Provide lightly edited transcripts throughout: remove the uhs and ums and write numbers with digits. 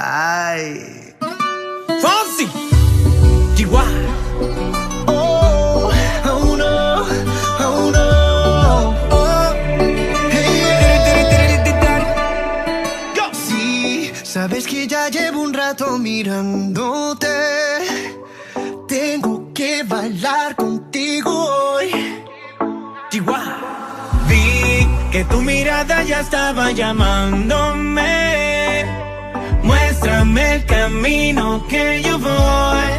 Ay. Fonsi, Chihuahua. Oh, oh no, oh no. Oh, hey, yeah. Sí, sabes que ya llevo un rato mirándote. Tengo que bailar contigo hoy. Chihuahua. Vi que tu mirada ya estaba llamándome. Muéstrame el camino que yo voy.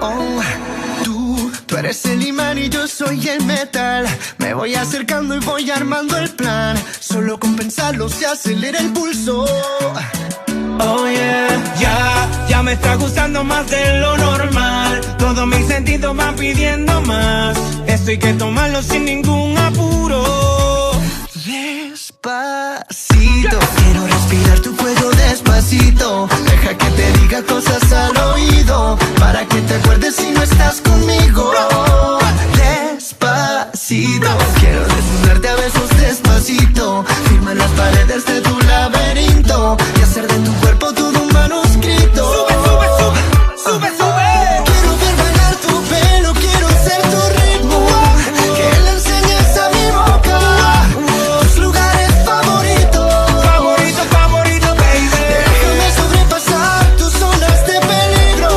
Oh, tú eres el imán y yo soy el metal. Me voy acercando y voy armando el plan. Solo con pensarlo se acelera el pulso. Oh yeah, ya me está gustando más de lo normal. Todos mis sentidos van pidiendo más. Esto hay que tomarlo sin ningún apuro. Despacito, quiero respirar tu cuello despacito. Deja que te diga cosas al oído, para que te acuerdes si no estás conmigo. Despacito, quiero desnudarte a besos despacito. Firma las paredes de tu laberinto y hacer de tu cuerpo todo un manuscrito. Sube, sube, sube, sube, sube. Quiero ver bailar tu pelo, quiero ser tu ritmo. Que le enseñes a mi boca tus lugares favoritos. Favorito, favorito, baby. Déjame sobrepasar tus zonas de peligro,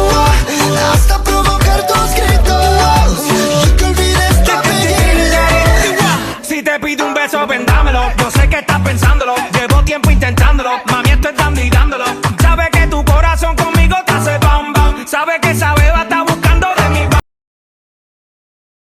hasta provocar tus gritos y que olvides tu apellido. Si te pido un beso, vendámelo. Yo sé que